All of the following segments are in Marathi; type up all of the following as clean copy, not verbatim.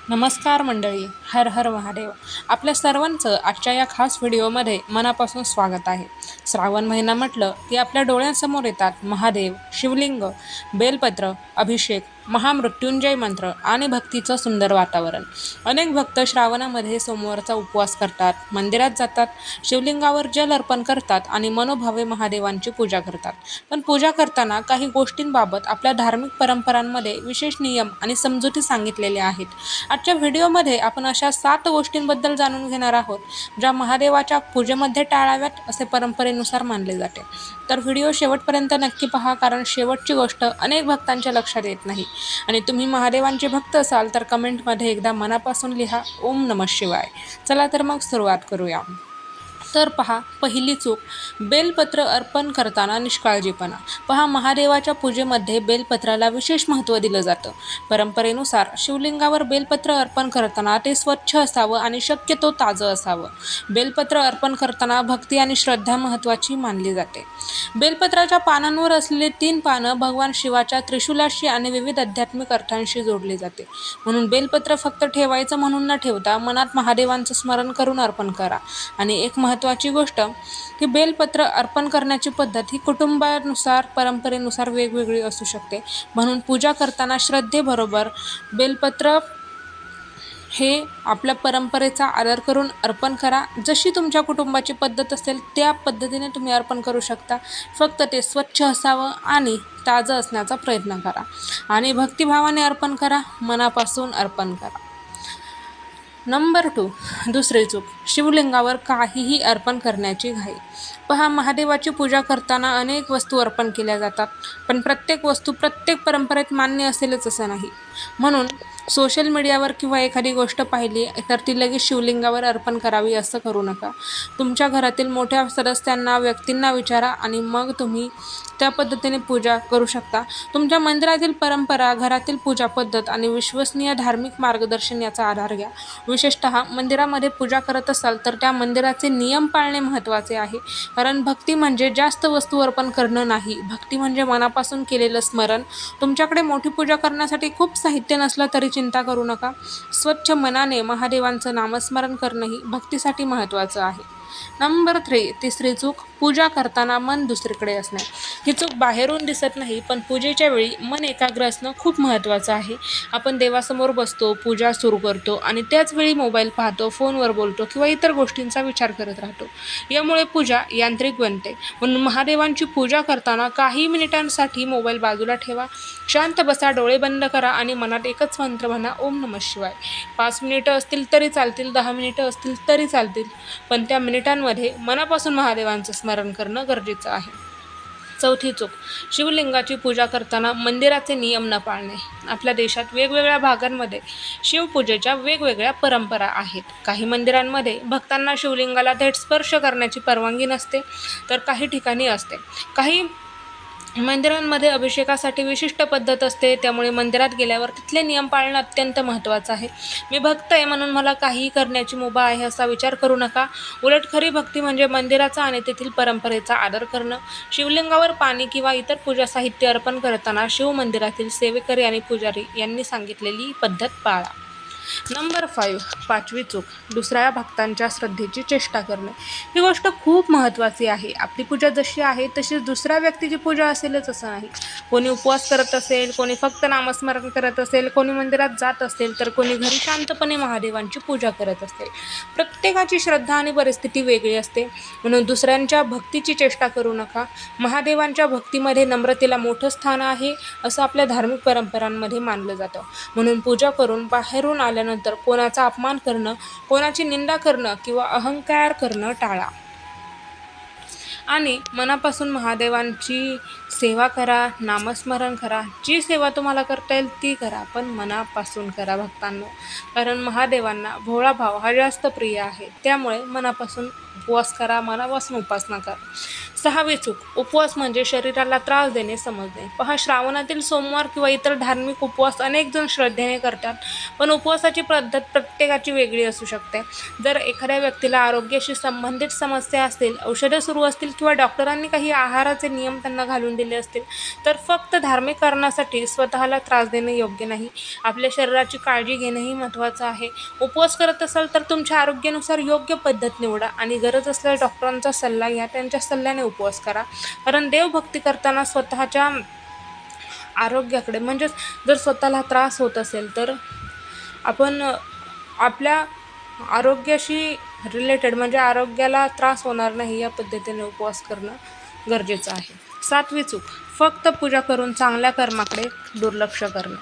नमस्कार मंडळी, हर हर महादेव. आपल्या सर्वांचं आजच्या या खास व्हिडिओमध्ये मनापासून स्वागत आहे. श्रावण महिना म्हटलं की आपल्या डोळ्यांसमोर येतात महादेव, शिवलिंग, बेलपत्र, अभिषेक, महामृत्युंजय मंत्र आणि भक्तीचं सुंदर वातावरण. अनेक भक्त श्रावणामध्ये सोमवारचा उपवास करतात, मंदिरात जातात, शिवलिंगावर जल अर्पण करतात आणि मनोभावे महादेवांची पूजा करतात. पण पूजा करताना काही गोष्टींबाबत आपल्या धार्मिक परंपरांमध्ये विशेष नियम आणि समजुती सांगितलेल्या आहेत. आजच्या व्हिडिओमध्ये आपण अशा 7 गोष्टींबद्दल जाणून घेणार आहोत ज्या महादेवाच्या पूजेमध्ये टाळाव्यात असे परंपरेनुसार मानले जाते. तर व्हिडिओ शेवटपर्यंत नक्की पहा, कारण शेवटची गोष्ट अनेक भक्तांच्या लक्षात येत नाही. आणि तुम्ही महादेवांचे भक्त असाल तर कमेंटमध्ये एकदा मनापासून लिहा ओम नमः शिवाय. चला तर मग सुरुवात करूया. तर पहा, पहिली चूक, बेलपत्र अर्पण करताना निष्काळजीपणा. पहा, महादेवाच्या पूजेमध्ये बेलपत्राला विशेष महत्त्व दिलं जातं. परंपरेनुसार शिवलिंगावर बेलपत्र अर्पण करताना ते स्वच्छ असावं आणि शक्यतो ताजं असावं. बेलपत्र अर्पण करताना भक्ती आणि श्रद्धा महत्त्वाची मानली जाते. बेलपत्राच्या पानांवर असलेली 3 पानं भगवान शिवाच्या त्रिशूलाशी आणि विविध आध्यात्मिक अर्थांशी जोडली जाते. म्हणून बेलपत्र फक्त ठेवायचं म्हणून न ठेवता मनात महादेवांचं स्मरण करून अर्पण करा. आणि एक महत्त्वाची गोष्ट की बेलपत्र अर्पण करण्याची पद्धत ही कुटुंबानुसार, परंपरेनुसार वेगवेगळी असू शकते. म्हणून पूजा करताना श्रद्धेबरोबर बेलपत्र हे आपल्या परंपरेचा आदर करून अर्पण करा. जशी तुमच्या कुटुंबाची पद्धत असेल त्या पद्धतीने तुम्ही अर्पण करू शकता. फक्त ते स्वच्छ असावं आणि ताजं असण्याचा प्रयत्न करा. आणि भक्तिभावाने अर्पण करा, मनापासून अर्पण करा. नंबर 2, दुसरी चूक, शिवलिंगावर काहीही अर्पण करण्याची घाई. पहा, महादेवाची पूजा करताना अनेक वस्तू अर्पण केल्या जातात, पण प्रत्येक वस्तू प्रत्येक परंपरेत मान्य असेलच असं नाही. म्हणून सोशल मीडियावर किंवा एखादी गोष्ट पाहिली तर ती लगेच शिवलिंगावर अर्पण करावी असं करू नका. तुमच्या घरातील मोठ्या सदस्यांना, व्यक्तींना विचारा आणि मग तुम्ही त्या पद्धतीने पूजा करू शकता. तुमच्या मंदिरातील परंपरा, घरातील पूजा पद्धत आणि विश्वसनीय धार्मिक मार्गदर्शन याचा आधार घ्या. विशेषतः मंदिरामध्ये पूजा करत असाल तर त्या मंदिराचे नियम पाळणे महत्त्वाचे आहे. कारण भक्ती म्हणजे जास्त वस्तू अर्पण करणं नाही. भक्ती म्हणजे मनापासून केलेलं स्मरण. तुमच्याकडे मोठी पूजा करण्यासाठी खूप साहित्य नसलं तरी चिंता करू नका. स्वच्छ मनाने महादेवांचं नामस्मरण करणंही भक्तीसाठी महत्त्वाचं आहे. नंबर 3, तिसरी चूक, पूजा करताना मन दुसरीकडे असणे. ही चूक बाहेरून दिसत नाही, पण पूजेच्या वेळी मन एकाग्र असणं खूप महत्त्वाचं आहे. आपण देवासमोर बसतो, पूजा सुरू करतो आणि त्याच वेळी मोबाईल पाहतो, फोनवर बोलतो किंवा इतर गोष्टींचा विचार करत राहतो. यामुळे पूजा यांत्रिक बनते. म्हणून महादेवांची पूजा करताना काही मिनिटांसाठी मोबाईल बाजूला ठेवा. शांत बसा, डोळे बंद करा आणि मनात एकच मंत्र म्हणा, ओम नमः शिवाय. 5 मिनिटं असतील तरी चालतील, 10 मिनिटं असतील तरी चालतील, पण त्या मिनिटांमध्ये मनापासून महादेवांचं स्मरण करणं गरजेचं आहे. चौथी चूक, शिवलिंगाची पूजा करताना मंदिराचे नियम न पाळणे. आपल्या देशात वेगवेगळ्या भागांमध्ये शिवपूजेच्या वेगवेगळ्या परंपरा आहेत. काही मंदिरांमध्ये भक्तांना शिवलिंगाला थेट स्पर्श करण्याची परवानगी नसते, तर काही ठिकाणी असते. काही मंदिरांमध्ये अभिषेकासाठी विशिष्ट पद्धत असते. त्यामुळे मंदिरात गेल्यावर तिथले नियम पाळणं अत्यंत महत्त्वाचं आहे. मी भक्त आहे म्हणून मला काहीही करण्याची मुभा आहे असा विचार करू नका. उलट खरी भक्ती म्हणजे मंदिराचा आणि तेथील परंपरेचा आदर करणं. शिवलिंगावर पाणी किंवा इतर पूजा साहित्य अर्पण करताना शिवमंदिरातील सेवेकरी आणि पुजारी यांनी सांगितलेली पद्धत पाळा. नंबर 5, पाचवी चूक, दुसऱ्या भक्तांच्या श्रद्धेची चेष्टा करणे. ही गोष्ट खूप महत्त्वाची आहे. आपली पूजा जशी आहे तशीच दुसऱ्या व्यक्तीची पूजा असेलच असं नाही. कोणी उपवास करत असेल, कोणी फक्त नामस्मरण करत असेल, कोणी मंदिरात जात असेल, तर कोणी घरी शांतपणे महादेवांची पूजा करत असेल. प्रत्येकाची श्रद्धा आणि परिस्थिती वेगळी असते. म्हणून दुसऱ्यांच्या भक्तीची चेष्टा करू नका. महादेवांच्या भक्तीमध्ये नम्रतेला मोठं स्थान आहे असं आपल्या धार्मिक परंपरांमध्ये मानलं जातं. म्हणून पूजा करून बाहेरून आल्यानंतर कोणाचा अपमान करणं, कोणाची निंदा करणं किंवा अहंकार करणं टाळा. आणि मनापासून महादेवांची सेवा करा, नामस्मरण करा. जी सेवा तुम्हाला करता येईल ती करा, पण मनापासून करा भक्तांनो. कारण महादेवांना भोळा भाव हा जास्त प्रिय आहे. त्यामुळे मनापासून उपवास करा, मनापासून उपासना करा. 6वी चूक, उपवास म्हणजे शरीराला त्रास देणे समजणे. पहा, श्रावणातील सोमवार किंवा इतर धार्मिक उपवास अनेक जण श्रद्धेने करतात, पण उपवासाची पद्धत प्रत्येकाची वेगळी असू शकते. जर एखाद्या व्यक्तीला आरोग्याशी संबंधित समस्या असतील, औषधं सुरू असतील किंवा डॉक्टरांनी काही आहाराचे नियम त्यांना घालून दिले असतील, तर फक्त धार्मिक कारणासाठी स्वतःला त्रास देणे योग्य नाही. आपल्या शरीराची काळजी घेणंही महत्त्वाचं आहे. उपवास करत असाल तर तुमच्या आरोग्यानुसार योग्य पद्धत निवडा आणि गरज असल्यास डॉक्टरांचा सल्ला घ्या. त्यांच्या सल्ल्याने उपवास करा. कारण देवभक्ती करताना स्वतःच्या आरोग्याकडे, म्हणजेच जर स्वतःला त्रास होत असेल तर आपण आपल्या आरोग्याशी रिलेटेड, म्हणजे आरोग्याला त्रास होणार नाही या पद्धतीने उपवास करणं गरजेचं आहे. 7वी चूक, फक्त पूजा करून चांगल्या कर्माकडे दुर्लक्ष करणं.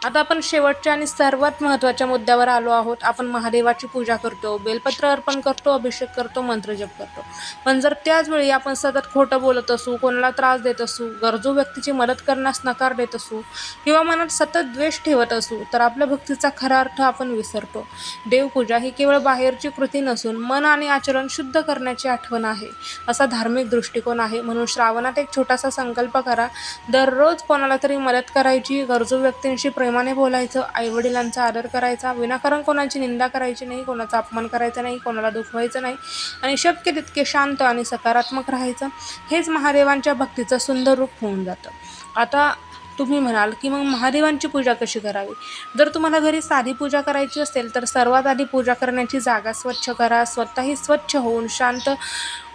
आता आपण शेवटच्या आणि सर्वात महत्त्वाच्या मुद्द्यावर आलो आहोत. आपण महादेवाची पूजा करतो, बेलपत्र अर्पण करतो, अभिषेक करतो, मंत्रजप करतो, पण जर त्याचवेळी आपण सतत खोटं बोलत असू, कोणाला त्रास देत असू, गरजू व्यक्तीची मदत करण्यास नकार देत असू किंवा मनात सतत द्वेष ठेवत असू, तर आपल्या भक्तीचा खरा अर्थ आपण विसरतो. देवपूजा ही केवळ बाहेरची कृती नसून मन आणि आचरण शुद्ध करण्याची आठवण आहे, असा धार्मिक दृष्टिकोन आहे. म्हणून श्रावणात एक छोटासा संकल्प करा. दररोज कोणाला तरी मदत करायची, गरजू व्यक्तींशी प्रेमाने बोलायचं, आईवडिलांचा आदर करायचा, विनाकारण कोणाची निंदा करायची नाही, कोणाचा अपमान करायचा नाही, कोणाला दुखवायचं नाही आणि शक्य तितके शांत आणि सकारात्मक राहायचं. हेच महादेवांच्या भक्तीचं सुंदर रूप होऊन जातं. आता तुम्ही म्हणाल की मग महादेवांची पूजा कशी करावी? जर तुम्हाला घरी साधी पूजा करायची असेल तर सर्वात आधी पूजा करण्याची जागा स्वच्छ करा. स्वतःही स्वच्छ होऊन शांत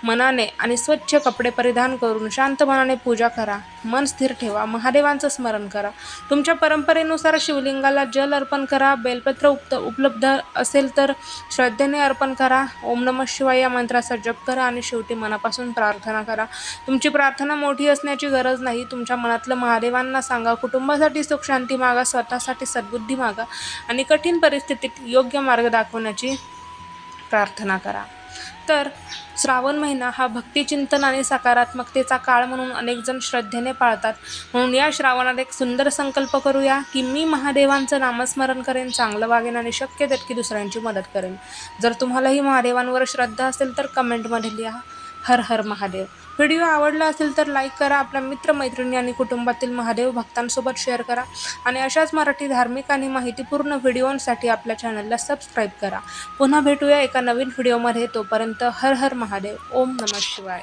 मनाने आणि स्वच्छ कपडे परिधान करून शांत मनाने पूजा करा. मन स्थिर ठेवा, महादेवांचं स्मरण करा. तुमच्या परंपरेनुसार शिवलिंगाला जल अर्पण करा. बेलपत्र उपलब्ध असेल तर श्रद्धेने अर्पण करा. ओम नमः शिवाय या मंत्राचा जप करा आणि शेवटी मनापासून प्रार्थना करा. तुमची प्रार्थना मोठी असण्याची गरज नाही. तुमच्या मनातलं महादेवांना सांगा. कुटुंबासाठी सुख शांती मागा, स्वतःसाठी सद्बुद्धी मागा आणि कठीण परिस्थितीत योग्य मार्ग दाखवण्याची प्रार्थना करा. तर श्रावण महिना हा भक्तिचिंतन आणि सकारात्मकतेचा काळ म्हणून अनेक जण श्रद्धेने पाळतात. म्हणून या श्रावणात एक सुंदर संकल्प करूया की मी महादेवांचं नामस्मरण करेन, चांगलं वागेन आणि शक्य तितकी दुसऱ्यांची मदत करेन. जर तुम्हालाही महादेवांवर श्रद्धा असेल तर कमेंटमध्ये लिहा हर हर महादेव. व्हिडिओ आवडला असेल तर लाईक करा. आपल्या मित्रमैत्रिणी आणि कुटुंबातील महादेव भक्तांसोबत शेअर करा आणि अशाच मराठी धार्मिक आणि माहितीपूर्ण व्हिडिओंसाठी आपल्या चॅनलला सबस्क्राईब करा. पुन्हा भेटूया एका नवीन व्हिडिओमध्ये. तोपर्यंत हर हर महादेव. ओम नमः शिवाय.